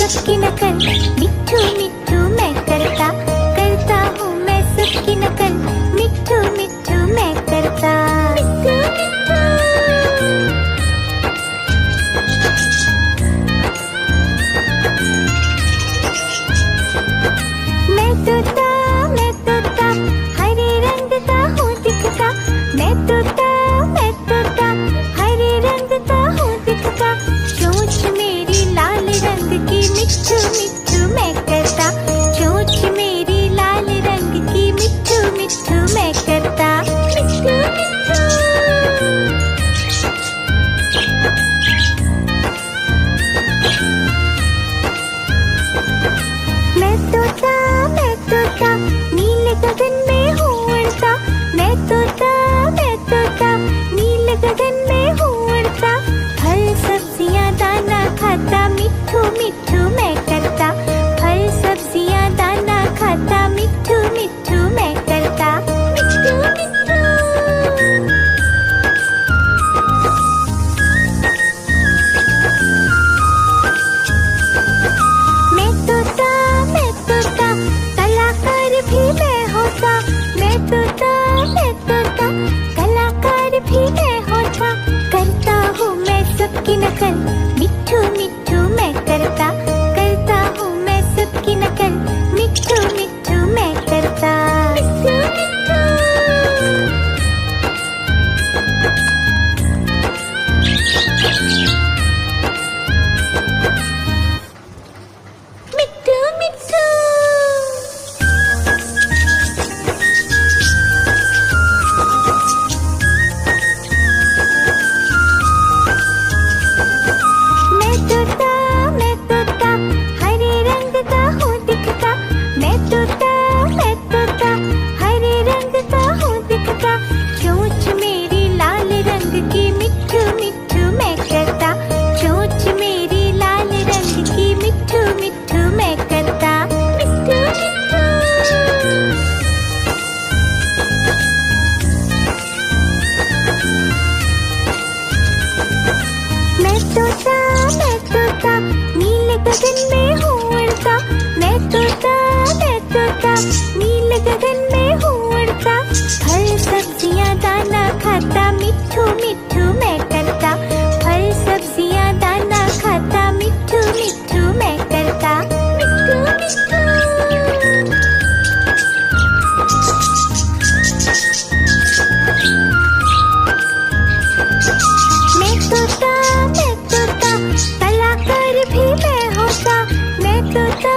सबकी नकल, मिट्ठू मिट्ठू मैं करता, करता हूँ मैं सबकी नकल, मिट्ठू मिट्ठू मैं करता। मैं तोता हरे रंग का हूँ दिखता, मैं तोता हरे रंग का हूँ दिखता, चोंच मेरी लाल रंग की, मिट्ठू मिट्ठू मैं करता, चोंच मेरी लाल रंग की, मिट्ठू मिट्ठू मैं करता। मैं तोता नीले गगन में हूँ उड़ता, मैं तोता नीले गगन में हूँ उड़ता, फल सब्जियाँ दाना खाता, मिट्ठू मिट्ठू मैं करता, फल सब्जियाँ दाना खाता, मिट्ठू मिट्ठू मैं करता। मैं तोता कलाकार भी मैं होता, मैं तोता कलाकार भी मैं होता, करता हूँ मैं सबकी नकल, मिट्ठू मिट्ठू मैं करता, करता हूँ मैं सबकी नकल, मिट्ठू मिट्ठू मैं करता। मिट्ठू मिट्ठू मैं तोता हरे रंग का हूँ दिखता, मैं तोता हरे रंग का हूँ दिखता, चोंच मेरी लाल रंग की, मिट्ठू मिट्ठू मैं करता, चोंच मेरी लाल रंग की, मिट्ठू मिट्ठू मैं करता। मैं तोता नीले गगन में हूँ उड़ता, मैं तोता नीले गगन में हूँ उड़ता, फल सब्जियाँ दाना खाता, मिट्ठू मिट्ठू मैं करता, फल सब्जियाँ दाना खाता, मिट्ठू मिट्ठू मैं करता। मैं तोता कलाकार भी मैं होता, मैं तोता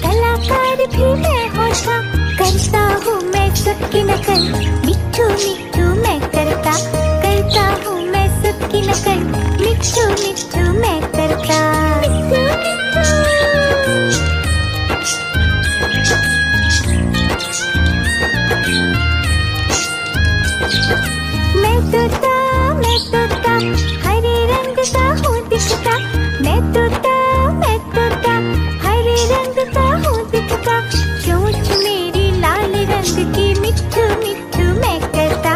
कलाकार भी मैं होता, करता हूँ मैं सबकी नकल, मिट्ठू मिट्ठू मैं करता, करता हूँ मैं सबकी नकल, मिट्ठू मिट्ठू मैं करता। मैं तोता हरे रंग का हूँ दिखता, मैं तोता हरे रंग का हूँ दिखता, चोंच मेरी लाल रंग की, मिट्ठू मिट्ठू मैं करता,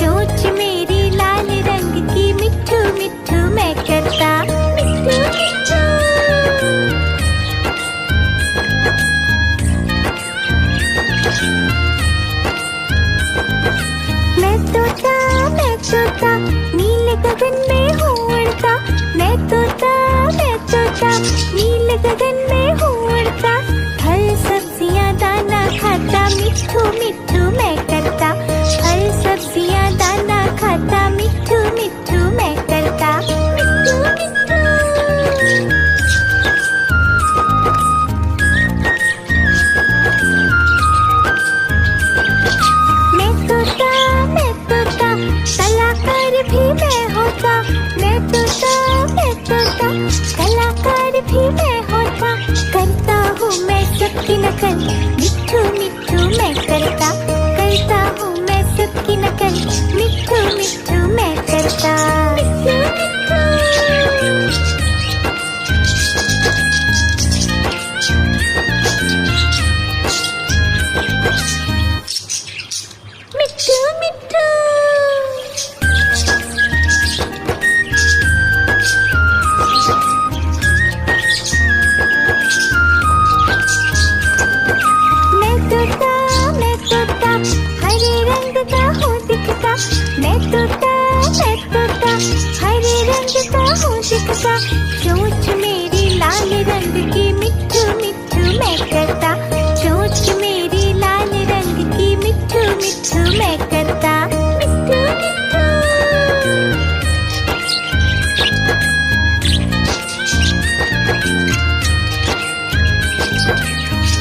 चोंच मेरी लाल रंग की, मिट्ठू मिट्ठू मैं करता। मैं तोता नीले गगन में हूँ उड़ता, मैं तोता नीले गगन में हूँ उड़ता, फल सब्जियाँ दाना खाता, मिट्ठू मिट्ठू मैं करता, फल सब्जियाँ दाना खाता, मिट्ठू मिट्ठू मैं करता। मैं तोता कलाकार भी मैं होता, मैं तोता कलाकार भी मैं होता, करता हूँ मैं सबकी नकल, मिट्ठू मिट्ठू मैं करता, तोता, चोंच मेरी लाल रंग की मिट्ठू मिट्ठू मैं करता, चोंच मेरी लाल रंग की मिट्ठू मिट्ठू मैं करता, मिट्ठू मिट्ठू।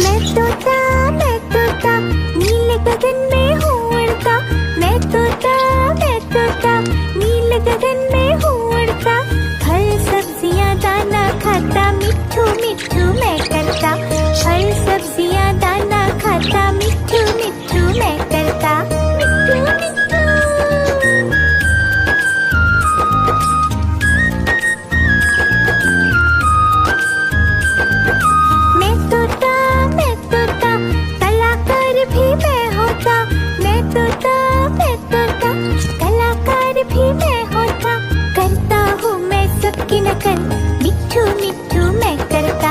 मैं तोता नीले गगन में हूँ उड़ता, मैं तोता नीले गगन में हूँ उड़ता, फल सब्जियाँ दाना खाता, मिट्ठू मिट्ठू मैं करता, फल सब्जियाँ दाना खाता, मिट्ठू मिट्ठू मैं करता, मिट्ठू मिट्ठू। मैं तोता कलाकार भी मैं होता, मैं तोता कलाकार भी मैं होता, करता हूँ मैं सबकी नकल, मिट्ठू मिट्ठू मैं करता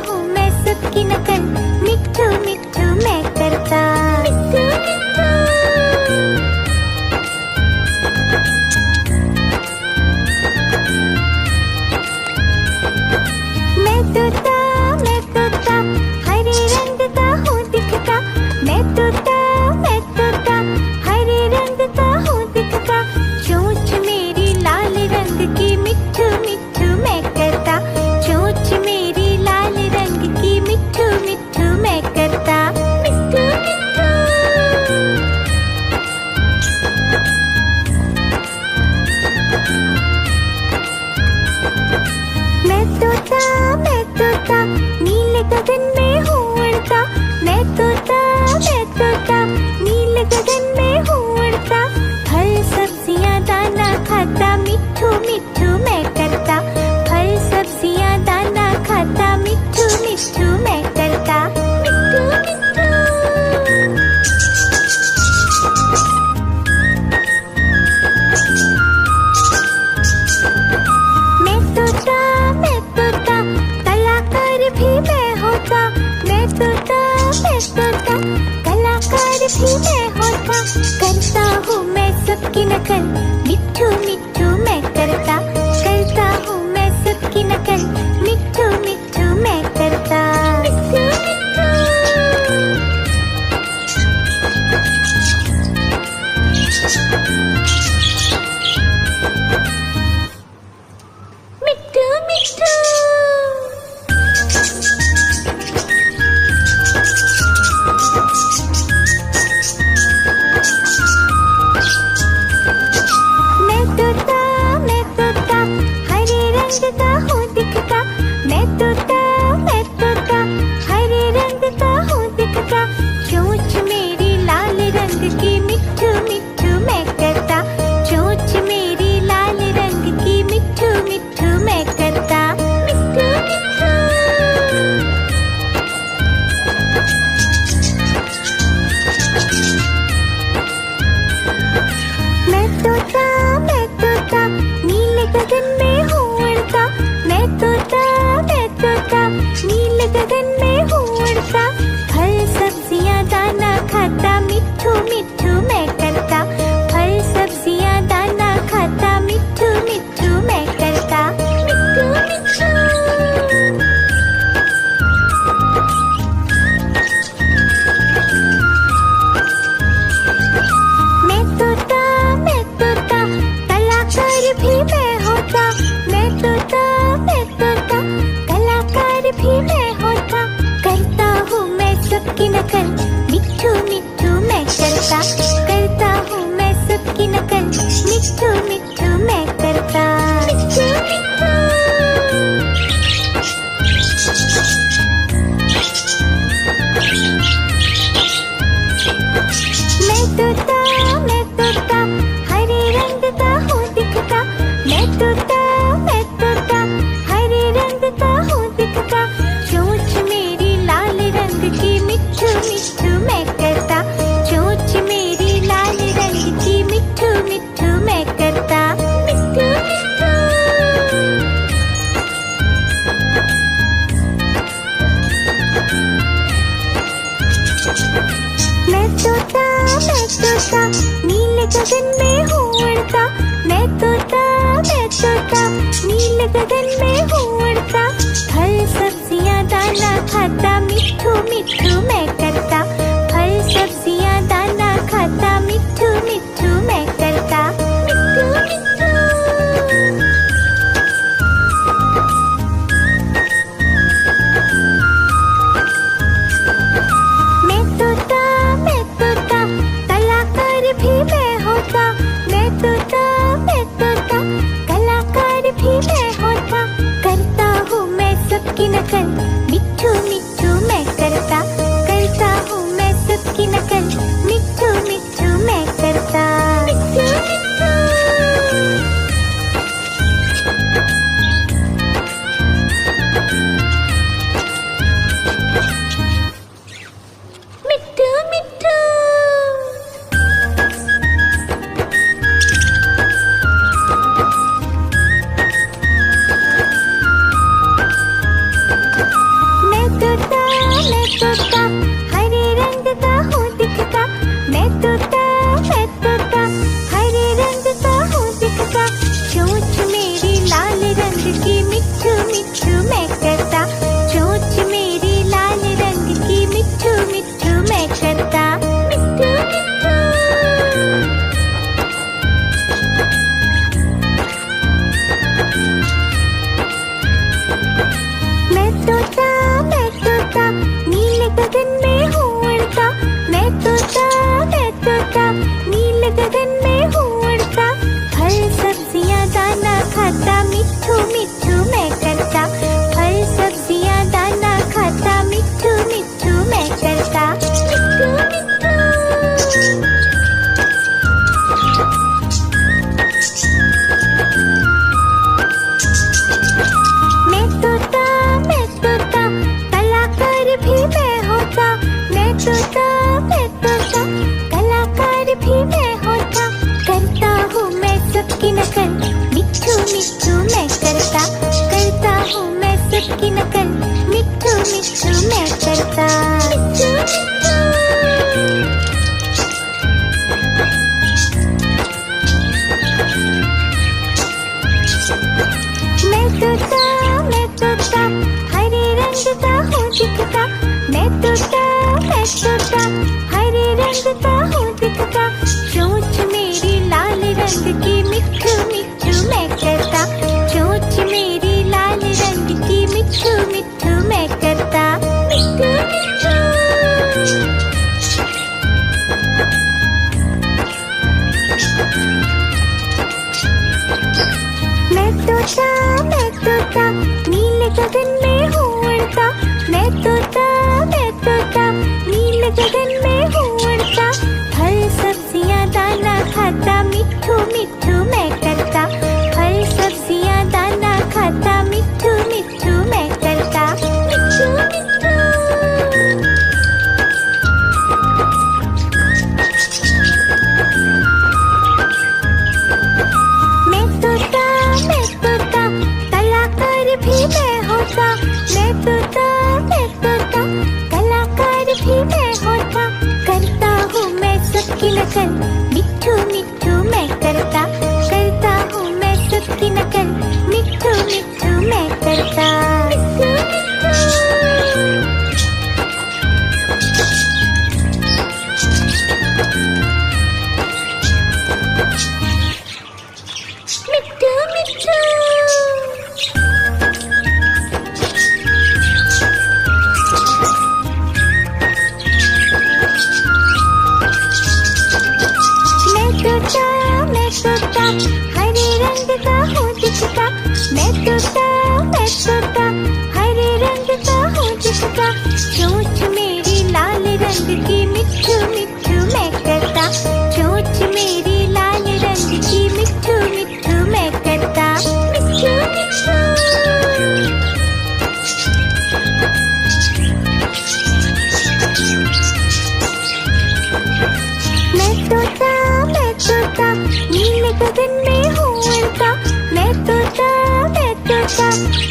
हूँ मैं सबकी नकल, मिट्ठू मिट्ठू मैं करता, मिट्ठू मिट्ठू। मैं तोता हरे रंग का हूँ दिखता, मैं तोता हरे रंग का हूँ दिखता, चोंच मेरी लाल रंग की मिट्ठू मिट्ठू मैं करता, चोंच मेरी लाल रंग की मिट्ठू मिट्ठू मैं करता, मिट्ठू मिट्ठू। मैं तोता नीले गगन में हूँ उड़ता, मैं तोता नीले गगन में हूँ उड़ता, फल सब्जियाँ दाना खाता, मिट्ठू मिट्ठू मैं करता, फल सब्जियाँ दाना खाता, मिट्ठू मिट्ठू मैं करता, मिट्ठू मिट्ठू। मैं तोता कलाकार भी मैं होता, मैं तोता कलाकार भी मैं होता, करता हूँ मैं सबकी नकल, मिट्ठू मिट्ठू मैं करता हूँ मैं सबकी नकल, मिट्ठू मिट्ठू मैं करता, मिट्ठू मिट्ठू। मिट्ठू मिट्ठू। मैं तोता हरे रंग का हूँ दिखता, मैं तोता हरे रंग का हूँ दिखता, चोंच मेरी लाल रंग की मिट्ठू मिट्ठू मैं करता, चोंच मेरी लाल रंग की मिट्ठू मिट्ठू मैं करता, मिट्ठू मिट्ठू। मैं तोता नीले गगन में हूँ उड़ता, मैं तोता नीले गगन में हूँ उड़ता, फल सब्जियाँ दाना खाता, मिट्ठू मिट्ठू मैं करता, फल सब्जियाँ दाना खाता, मिट्ठू मिट्ठू मैं करता, मिट्ठू मिट्ठू। मैं तोता कलाकार भी मैं होता, मैं तोता कलाकार भी मैं होता, करता हूँ मैं सबकी नकल, मिट्ठू मिट्ठू मैं करता हूँ मैं सबकी नकल, मिट्ठू मिट्ठू मैं करता, मिट्ठू मिट्ठू। मैं तोता हरे रंग का हूँ दिखता, मैं तोता हरे रंग का हूँ दिखता, चोंच मेरी लाल रंग की मिट्ठू मिट्ठू मैं करता, चोंच मेरी लाल रंग की मिट्ठू मिट्ठू मैं करता, मिट्ठू मिट्ठू। मैं तोता नीले गगन में हूँ उड़ता, मैं तोता नीले गगन में हूँ उड़ता, फल सब्जियाँ दाना खाता, मिट्ठू मिट्ठू मैं करता। फल सब्जियाँ दाना खाता, मिट्ठू मिट्ठू मैं करता। मिट्ठू मिट्ठू। मैं तोता, कलाकार भी मैं होता। मैं तोता, कलाकार भी मैं होता। करता हूँ मैं सबकी नकल, मिट्ठू मिट्ठू मैं करता। करता हूँ मैं सबकी नकल, मिट्ठू मिट्ठू मैं करता। मिट्ठू मिट्ठू। मिट्ठू मिट्ठू। मैं तोता, हरे रंग का हूँ दिखता। मैं तोता, हरे रंग का हूँ दिखता। चोंच मेरी लाल रंग की, मिट्ठू मिट्ठू मैं करता। चोंच मेरी लाल रंग की, मिट्ठू मिट्ठू मैं करता। मिट्ठू मिट्ठू। मैं तोता, नीले गगन में हूँ उड़ता। मैं तोता, नीले गगन में हूँ उड़ता। फल सब्जियाँ दाना खाता, मिट्ठू मिट्ठू मैं करता। फल सब्जियाँ दाना खाता, मिट्ठू मिट्ठू मैं करता। मिट्ठू मिट्ठू। मैं तोता, कलाकार भी मैं होता। मैं तोता, कलाकार भी मैं होता। करता हूँ मैं सबकी नकल, मिट्ठू मिट्ठू मैं करता। करता हूँ मैं सबकी नकल, मिट्ठू मिट्ठू मैं करता। मिट्ठू मिट्ठू। मैं तोता, हरे रंग का हूँ दिखता। मैं तोता, हरे रंग का हूँ दिखता। चोंच मेरी लाल रंग की, मिट्ठू मिट्ठू मैं करता। चोंच मेरी लाल रंग की, मिट्ठू मिट्ठू मैं करता। मिट्ठू मिट्ठू। मैं तोता, नीले गगन में हूँ उड़ता। मैं तोता, नीले गगन में हूँ उड़ता। फल सब्जियाँ दाना खाता, मिट्ठू मिट्ठू मैं करता। फल सब्जियाँ दाना खाता, मिट्ठू मिट्ठू मैं करता। मिट्ठू मिट्ठू। मैं तोता, कलाकार भी मैं होता। मैं तोता, कलाकार भी मैं होता। करता हूँ मैं सबकी नकल, मिट्ठू मिट्ठू मैं करता। करता हूँ मैं सबकी नकल, मिट्ठू मिट्ठू मैं करता। मिट्ठू मिट्ठू। मिट्ठू मिट्ठू। मैं तोता, हरे रंग का हूँ दिखता। मैं तोता, हरे रंग का हूँ दिखता। चोंच मेरी लाल रंग की, मिट्ठू मिट्ठू मैं करता। चोंच मेरी लाल रंग की, मिट्ठू मिट्ठू मैं करता। मिट्ठू मिट्ठू। मैं तोता, नीले गगन में हूँ उड़ता। मैं तोता,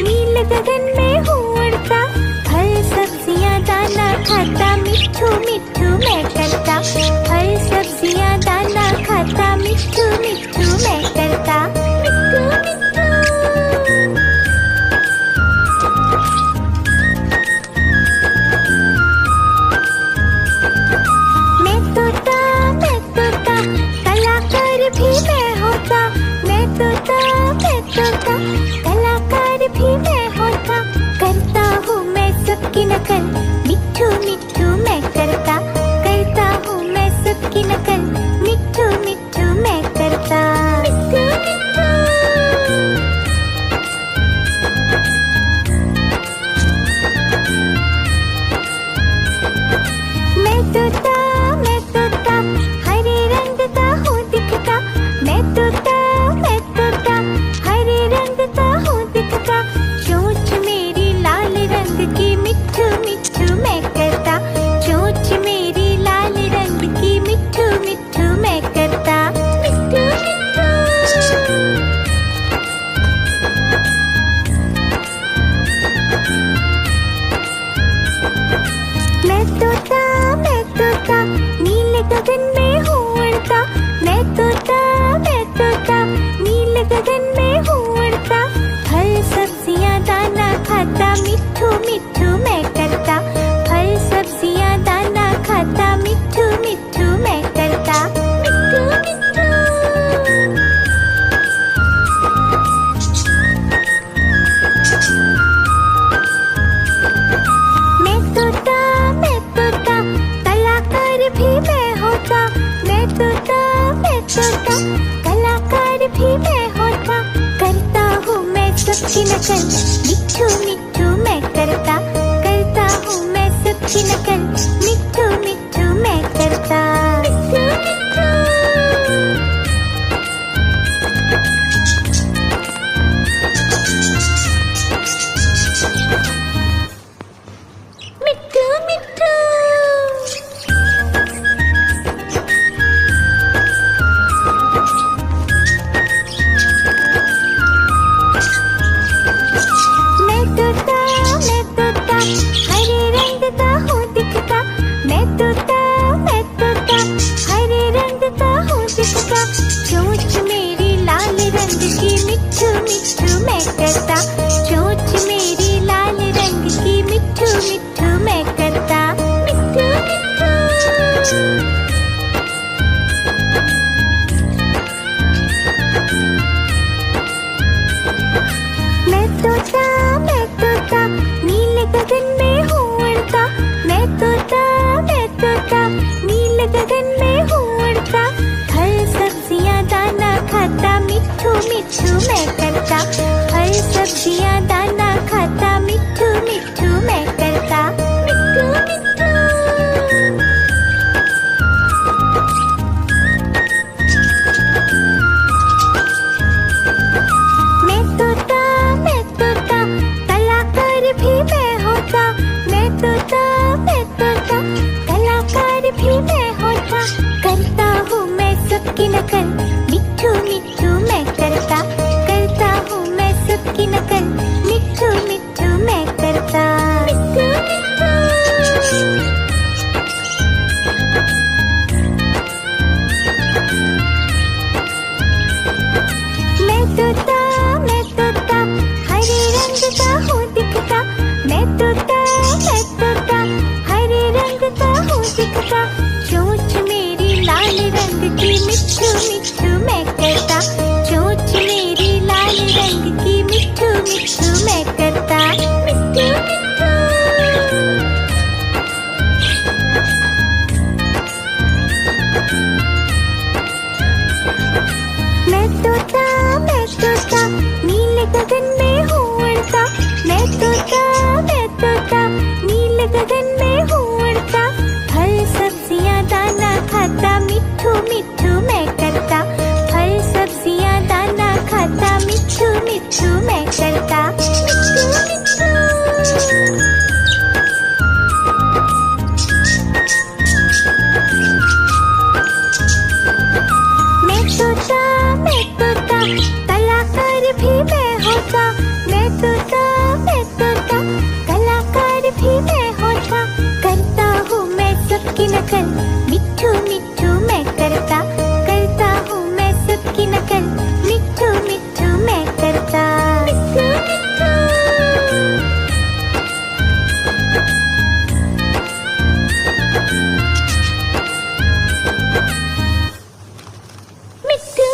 नीले गगन में हूँ उड़ता। फल सब्जियाँ दाना खाता, मिट्ठू मिट्ठू मैं करता। फल सब्जियाँ दाना खाता, मिट्ठू मिट्ठू मैं करता। मिट्ठू मिट्ठू। भी मैं होता, मैं तोता, मैं तोता, कलाकार भी मैं होता। करता हूँ मैं सबकी नकल, मिट्ठू मिट्ठू मैं करता हूँ मैं सबकी नकल, मिट्ठू मिट्ठू मैं करता। मिट्ठू मिट्ठू मैं तोता हरे रंग का हूँ दिखता। मैं तोता हरे रंग का हूँ दिखता। चोंच मेरी लाल रंग की, मिट्ठू मिट्ठू मैं करता। चोंच मेरी लाल रंग की, मिट्ठू मिट्ठू मैं करता। मिट्ठू मिट्ठू मैं तोता नीले गगन में हूँ उड़ता। मैं तोता नीले गगन में हूँ उड़ता। फल सब्जियाँ दाना खाता, मिट्ठू मिट्ठू मैं करता। फल सब्जियाँ दाना खाता, मिट्ठू मिट्ठू मैं करता। मिट्ठू मिट्ठू मैं तोता कलाकार भी मैं होता। मैं तोता कलाकार भी मैं होता। करता हूँ मैं सबकी नकल, मिट्ठू मिट्ठू मैं करता हूँ मैं सबकी नकल, मिट्ठू मिट्ठू मैं करता। मिट्ठू मिट्ठू मिट्ठू मिट्ठू मैं तोता हरे रंग का हूँ दिखता। मैं तोता हरे रंग का हूँ दिखता। चोंच मेरी लाल रंग की, मिट्ठू मिट्ठू मैं करता। चोंच मेरी लाल रंग की, मिट्ठू मिट्ठू मैं करता। मिट्ठू मिट्ठू मैं तोता नीले गगन में हूँ उड़ता। मैं तोता नीले गगन में हूँ उड़ता। फल सब्जियाँ दाना खाता, मिट्ठू मिट्ठू मैं करता। फल सब्जियाँ दाना खाता, मिट्ठू मिट्ठू मैं करता। मिट्ठू मिट्ठू मैं तोता कलाकार भी मैं होता। मैं तोता कलाकार भी मैं होता। करता हूँ मैं सबकी नकल, मिट्ठू मिट्ठू मैं करता हूँ मैं सबकी नकल, मिट्ठू मिट्ठू मैं करता। मिट्ठू मिट्ठू मैं तोता हरे रंग का हूँ दिखता। मैं तोता हरे रंग का हूँ दिखता। चोंच मेरी लाल रंग की, मिट्ठू मिट्ठू मैं करता। चोंच मेरी लाल रंग की, मिट्ठू मिट्ठू मैं करता। मिट्ठू मिट्ठू मैं तोता नीले गगन में हूँ उड़ता। मैं तोता नीले गगन में हूँ उड़ता। फल सब्जियाँ दाना खाता, मिट्ठू मिट्ठू मैं करता। फल सब्जियाँ दाना खाता, मिट्ठू मिट्ठू मैं करता। मिट्ठू मिट्ठू मैं तोता कलाकार भी मैं होता। मैं तोता कलाकार भी मैं होता। करता हूँ मैं सबकी नकल, मिट्ठू मिट्ठू मैं करता हूँ मैं सबकी नकल, मिट्ठू मिट्ठू मैं करता। मिट्ठू मिट्ठू मिट्ठू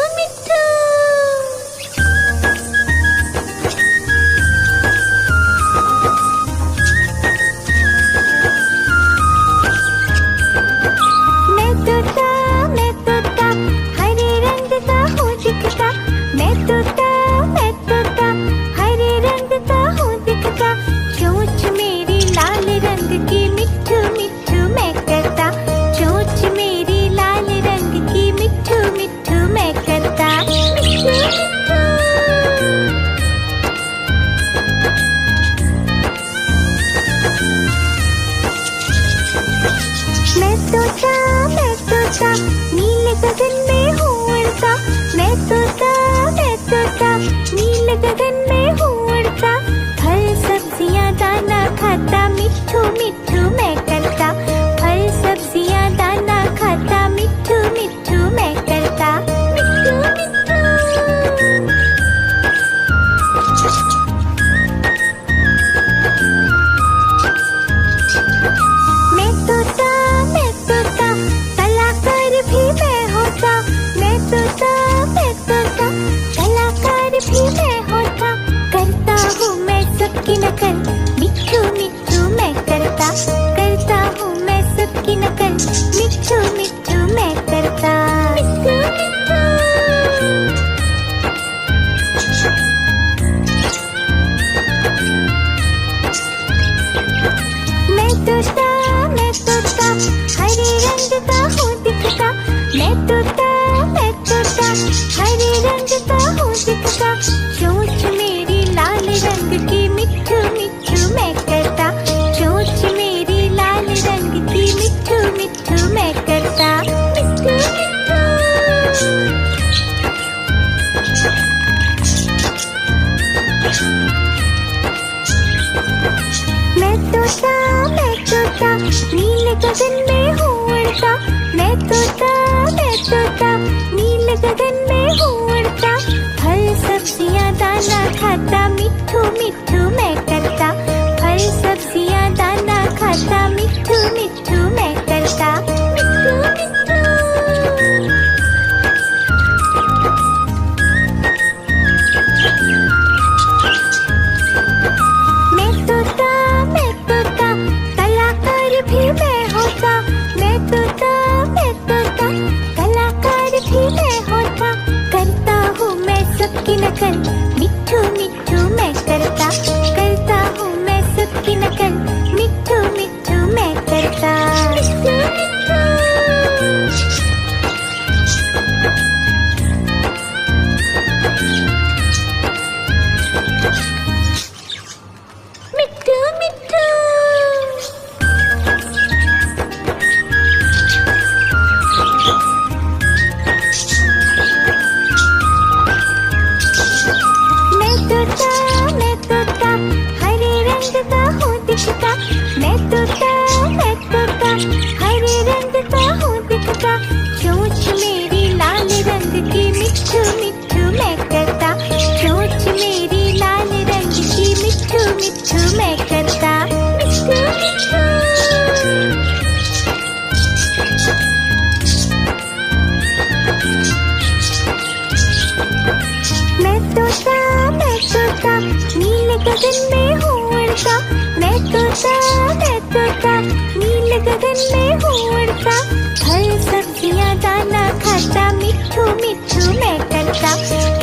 गगन में हूँ उड़ता, मैं तोता नीले गगन में हूँ उड़ता। फल सब्जियाँ दाना खाता, मिट्ठू मिट्ठू मैं करता। फल सब्जियाँ दाना खाता, मिट्ठू मिट्ठू मैं करता। मिट्ठू मिट्ठू। मैं तोता कलाकार भी मैं होता। मैं तोता कलाकार भी मैं होता। करता हूँ मैं सबकी नकल, मिट्ठू मिट्ठू मैं करता। करता हूँ मैं सबकी नकल, मिट्ठू मिट्ठू मैं करता। मिट्ठू मिट्ठू। मिट्ठू मिट्ठू। मैं तोता हरे रंग का हूँ दिखता। मैं तोता हरे रंग का हूँ दिखता। चोंच मेरी लाल रंग की, मिट्ठू मिट्ठू मैं करता। चोंच मेरी लाल रंग की, मिट्ठू मिट्ठू मैं करता। मिट्ठू मिट्ठू। मैं तोता नीले गगन में हूँ उड़ता। मैं तोता नीले गगन में हूँ उड़ता। फल सब्जियाँ दाना खाता, मिट्ठू मिट्ठू मैं करता।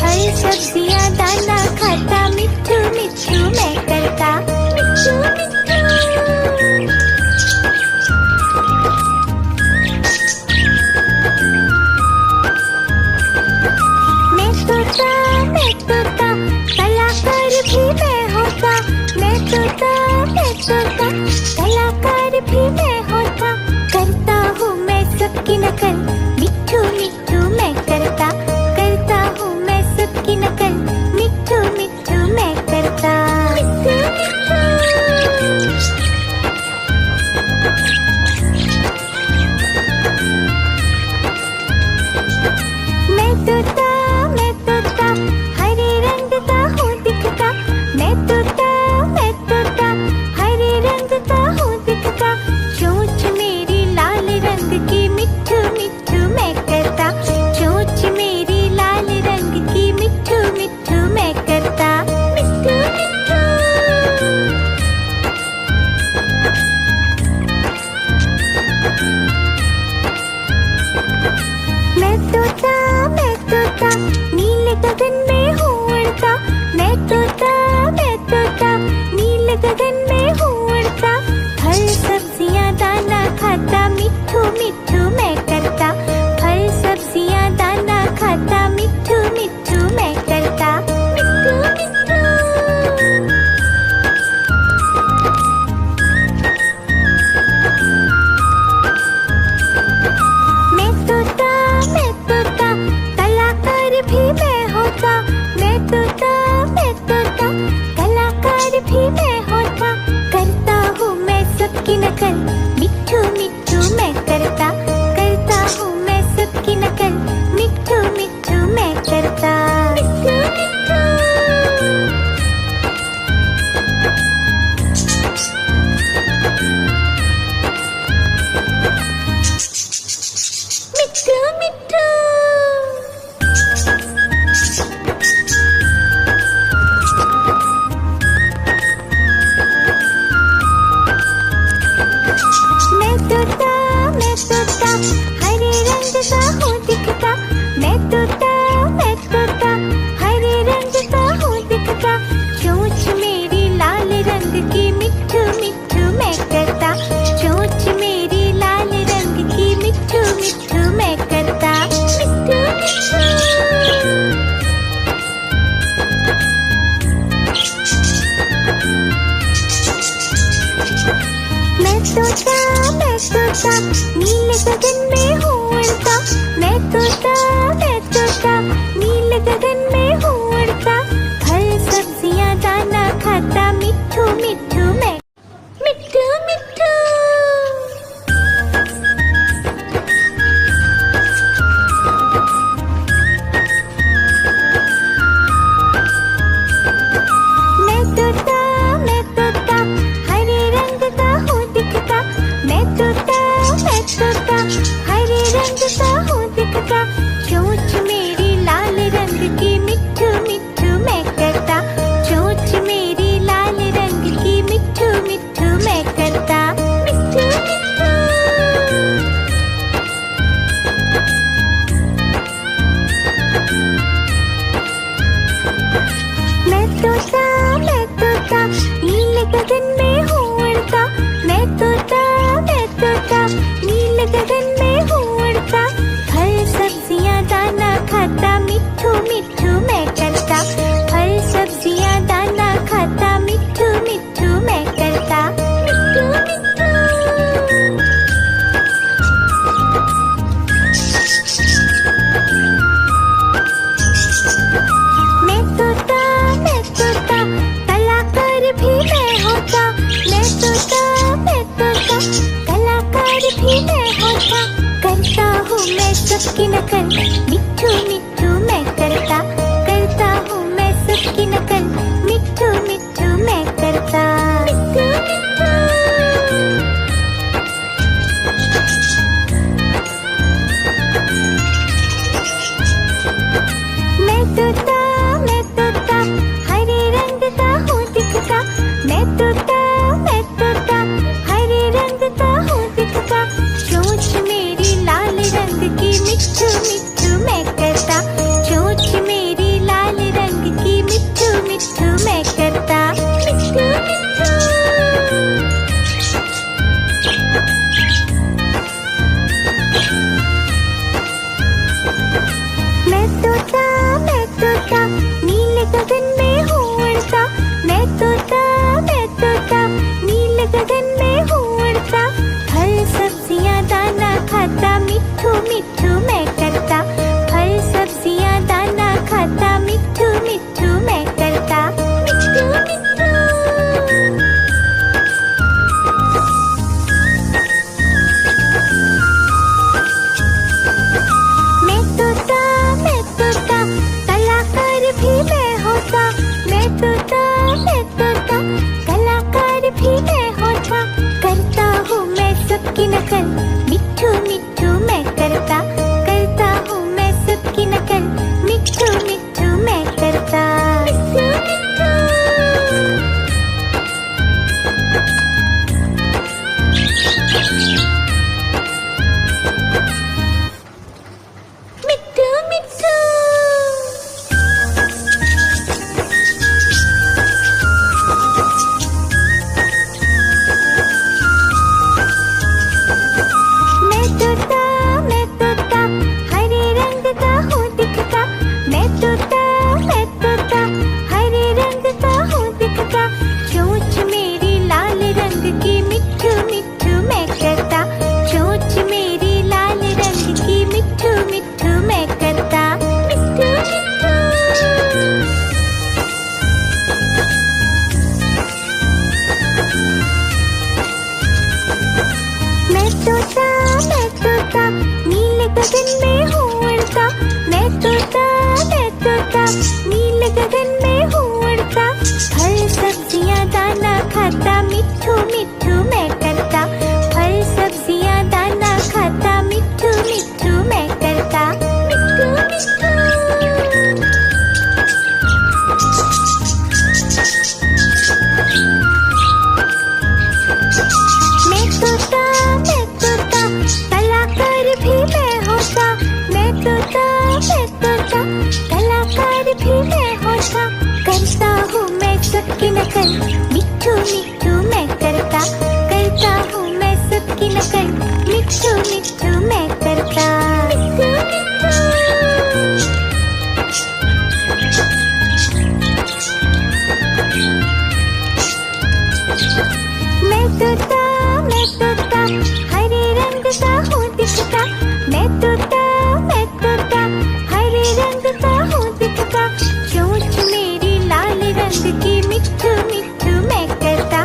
फल सब्जियाँ दाना खाता, मिट्ठू मिट्ठू मैं करता। मिट्ठू मिट्ठू। मैं तोता कलाकार भी मैं होता। मैं तोता कलाकार भी मैं होता। करता हूँ मैं सबकी नकल, मिट्ठू मिट्ठू मैं करता। करता हूँ मैं सबकी नकल, मिट्ठू मिट्ठू मैं करता। मिट्ठू मिट्ठू। मैं तोता हरे रंग का हूँ दिखता। मैं तोता हरे रंग का हूँ दिखता। चोंच मेरी लाल रंग की, मिट्ठू मिट्ठू मैं करता। चोंच मेरी लाल रंग की, मिट्ठू मिट्ठू मैं करता। मिट्ठू मिट्ठू। मैं तोता नीले गगन में हूँ उड़ता। मैं तोता नीले गगन में हूँ उड़ता। फल सब्जियाँ दाना खाता, मिट्ठू मिट्ठू मैं करता। फल सब्जियाँ दाना खाता, मिट्ठू मिट्ठू मैं करता। मिट्ठू मिट्ठू। मैं तोता कलाकार भी मैं होता। मैं तोता कलाकार भी मैं होता। करता हूँ मैं सबकी नकल, मिट्ठू मिट्ठू मैं करता। करता हूँ मैं सबकी नकल, मिट्ठू मिट्ठू मैं करता। मिट्ठू मिट्ठू। मिट्ठू मिट्ठू। मिट्ठू मिट्ठू मैं करता, फल सब्जियां दाना खाता, मिट्ठू मिट्ठू मैं करता, मिट्ठू मिट्ठू। मैं तोता कलाकार भी मैं होता, मैं तोता कलाकार भी मैं होता, करता हूँ मैं सबकी नकल, मिट्ठू मिट्ठू मैं करता हूँ मैं सबकी नकल, मिट्ठू मिट्ठू मैं करता, मिट्ठू मिट्ठू। मैं तोता हरे रंग का हूँ दिखता, मैं तोता हरे रंग का हूँ दिखता, चोंच मेरी लाल रंग की, मिट्ठू मिट्ठू मैं करता, चोंच मेरी लाल रंग की, मिट्ठू मिट्ठू मैं करता, मिट्ठू मिट्ठू। मैं तोता नीले गगन में हूँ उड़ता, मैं तोता नीले गगन में हूँ उड़ता, फल सब्जियां दाना खाता, मिट्ठू मिट्ठू मैं करता, फल सब्जियां दाना खाता, मिट्ठू मिट्ठू मैं करता, मिट्ठू मिट्ठू। मैं तोता कलाकार भी मैं होता, मैं तोता कलाकार भी मैं होता, करता हूँ मैं सबकी नकल, मिट्ठू मिट्ठू मैं करता हूँ मैं सबकी नकल, मिट्ठू मिट्ठू मैं करता, मिट्ठू मिट्ठू। मिट्ठू मिट्ठू। मैं तोता हरे रंग का हूँ दिखता, मैं तोता हरे रंग का हूँ दिखता, चोंच मेरी लाल रंग की, मिट्ठू मिट्ठू मैं करता, चोंच मेरी लाल रंग की, मिट्ठू मिट्ठू मैं करता, मिट्ठू मिट्ठू। मैं तोता नीले गगन में हूँ उड़ता, मैं तोता नीले गगन में हूँ उड़ता, फल सब्जियां दाना खाता, मिट्ठू मिट्ठू मैं करता, फल सब्जियां दाना खाता, मिट्ठू मिट्ठू मैं करता, मिट्ठू मिट्ठू। मैं तोता कलाकार भी मैं होता, मैं तोता कलाकार भी मैं होता, करता हूँ मैं सबकी नकल, मिट्ठू मिट्ठू मैं करता हूँ मैं सबकी नकल, मिट्ठू मिट्ठू मैं करता, मिट्ठू मिट्ठू। मैं तोता हरे रंग का हूँ दिखता, मैं तोता हरे रंग का हूँ दिखता, चोंच मेरी लाल रंग की, मिट्ठू मिट्ठू मैं करता,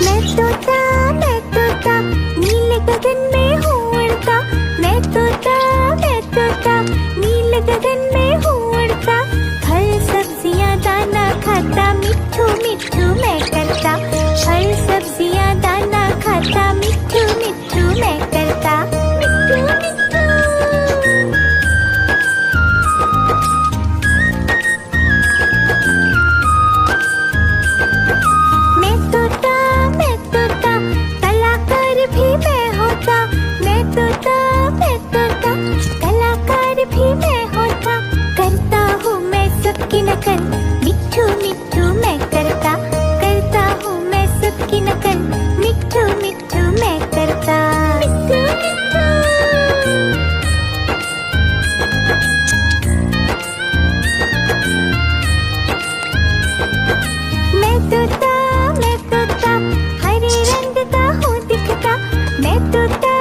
मैं तोता नीले गगन में हूँ उड़ता। मैं तोता नीले गगन में हूँ उड़ता। फल सब्जियाँ दाना खाता मिट्ठू मिट्ठू मैं करता। फल सब्जियाँ दाना खाता मिट्ठू मिट्ठू मैं करता। मिट्ठू मिट्ठू। मैं तोता कलाकार भी मैं होता। मैं तोता कलाकार भी मैं होता। करता हूँ मैं सबकी नकल मिट्ठू मिट्ठू मैं करता। करता हूँ मैं सबकी नकल मिट्ठू मिट्ठू मैं करता। मिट्ठू मिट्ठू। मैं तोता हरे रंग का हूँ दिखता। मैं तोता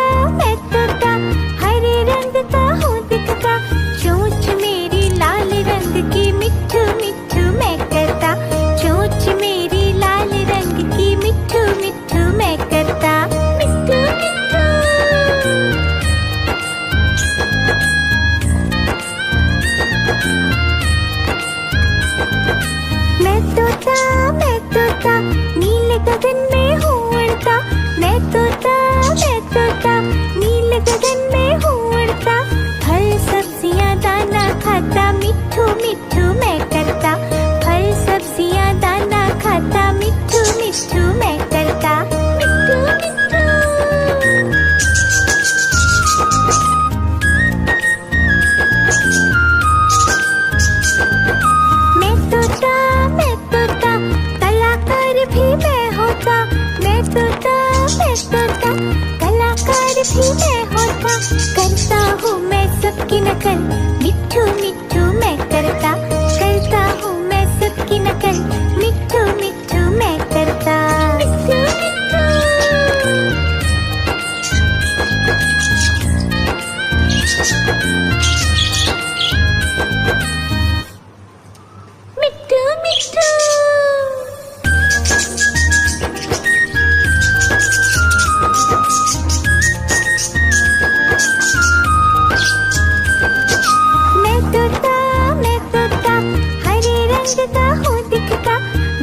हरे रंग का हूँ दिखता। चोंच मेरी लाल रंग की मिट्ठू मिट्ठू मैं करता। चोंच मेरी लाल रंग की मिट्ठू मिट्ठू मैं करता। मिट्ठू मिट्ठू। मैं तोता नीले गगन में हूँ उड़ता। मैं तोता नीले गगन में हूँ उड़ता। फल सब्जियाँ दाना खाता मिट्ठू मिट्ठू मैं करता। फल सब्जियाँ दाना खाता मिट्ठू मिट्ठू मैं करता। मिट्ठू मिट्ठू। मैं तोता कलाकार भी मैं होता। मैं तोता कलाकार भी मैं होता। करता हूँ मैं सबकी नकल मिट्ठू मिट्ठू मैं करता। करता हूँ मैं सबकी नकल मिट्ठू मिट्ठू मैं करता। मिट्ठू मिट्ठू। मिट्ठू मिट्ठू। मैं तोता हरे रंग का हूँ दिखता।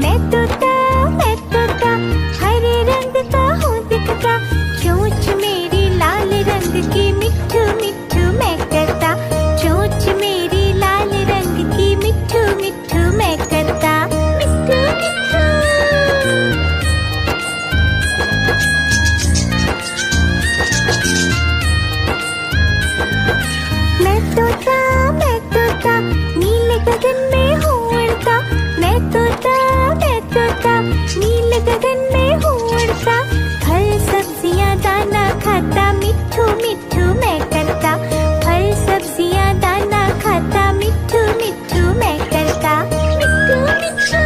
मैं तोता हरे रंग का हूँ दिखता। चोंच मेरी लाल रंग की मिट्ठू मिट्ठू मैं करता। चोंच मेरी लाल रंग की मिट्ठू मिट्ठू मैं करता। मिट्ठू मिट्ठू। मैं तोता नीले गगन में हूँ उड़ता। मैं तोता नीले गगन में हूँ उड़ता। फल सब्जियाँ दाना खाता मिट्ठू मिट्ठू मैं करता। फल सब्जियाँ दाना खाता मिट्ठू मिट्ठू मैं करता। मिट्ठू मिट्ठू।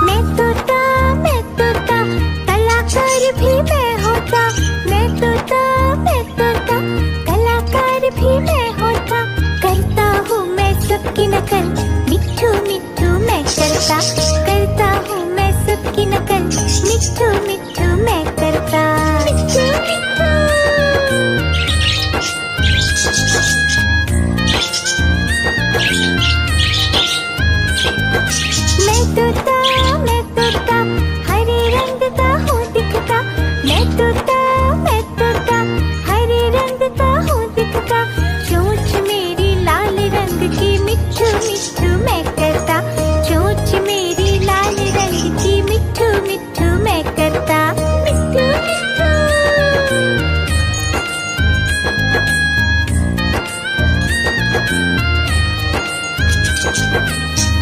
मैं तोता कलाकार भी मैं होता। मैं तोता कलाकार भी मैं होता। करता हूँ मैं सबकी नकल मिट्ठू मिट्ठू मैं करता। करता हूँ मैं सबकी नकल मिट्ठू मिट्ठू मैं करता। मिट्ठू मिट्ठू। मैं तोता हरे रंग का हूँ दिखता। मैं तोता हरे रंग का हूँ दिखता। चोंच मेरी लाल रंग की मिट्ठू मिट्ठू मैं करता। चोंच मेरी लाल रंग की मिट्ठू मिट्ठू मैं करता। मिट्ठू मिट्ठू।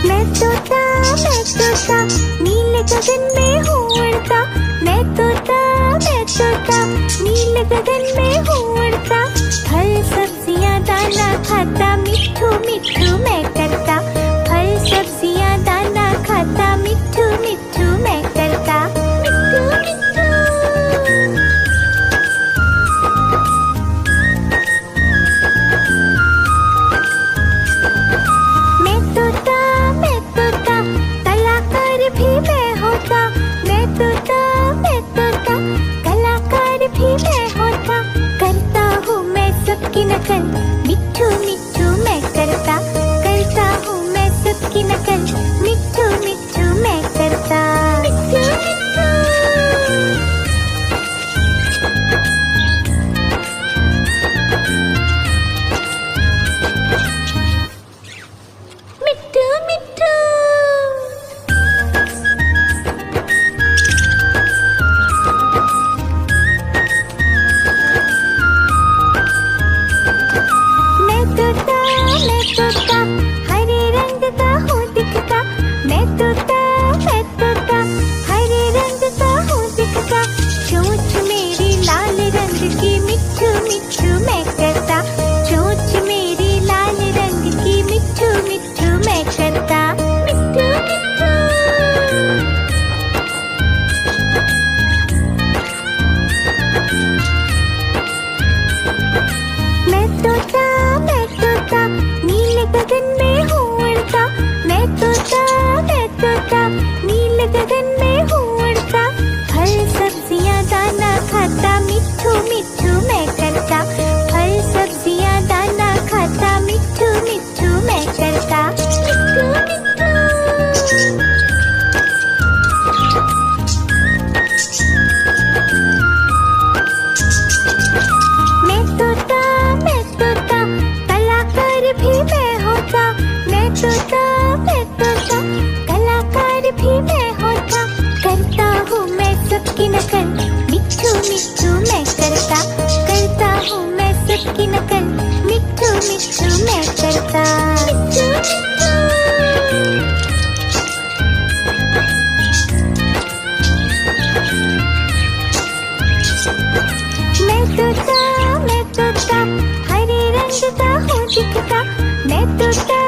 मैं तोता नीले गगन में हूँ उड़ता। मैं तोता नीले गगन में हूँ उड़ता। फल सब्जियाँ दाना खाता मिट्ठू मिट्ठू मैं करता। फल सब्जियाँ दाना खाता मिट्ठू मिट्ठू मैं करता। मिट्ठू मिट्ठू। करता हूँ मैं सबकी नकल, मिट्ठू मिट्ठू मैं करता। मिट्ठू मिट्ठू मिट्ठू मिट्ठू मैं तोता हरे रंग का हूँ दिखता। मैं तोता हरे रंग का हूँ दिखता। चोंच मेरी लाल रंग की, मिट्ठू मिट्ठू मैं करता। चोंच मेरी लाल रंग की, मिट्ठू मिट्ठू मैं करता। मिट्ठू मिट्ठू मैं तोता नीले गगन में हूँ उड़ता। मैं तोता नीले गगन में हूँ उड़ता। फल सब्जियाँ दाना खाता, मिट्ठू मिट्ठू मैं करता। फल सब्जियाँ दाना खाता, मिट्ठू मिट्ठू मैं करता। मिट्ठू मिट्ठू मैं तोता कलाकार भी मैं होता। मैं तोता कलाकार भी मैं होता। करता हूँ मैं सबकी नकल, मिट्ठू मिट्ठू मैं करता। करता हूँ मैं सबकी नकल, मिट्ठू मिट्ठू मैं करता। मिट्ठू मिट्ठू मैं तोता हरे रंग का हूँ दिखता। मैं तोता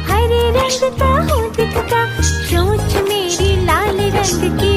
हरे रंग का हूँ दिखता। चोंच मेरी लाल रंग की,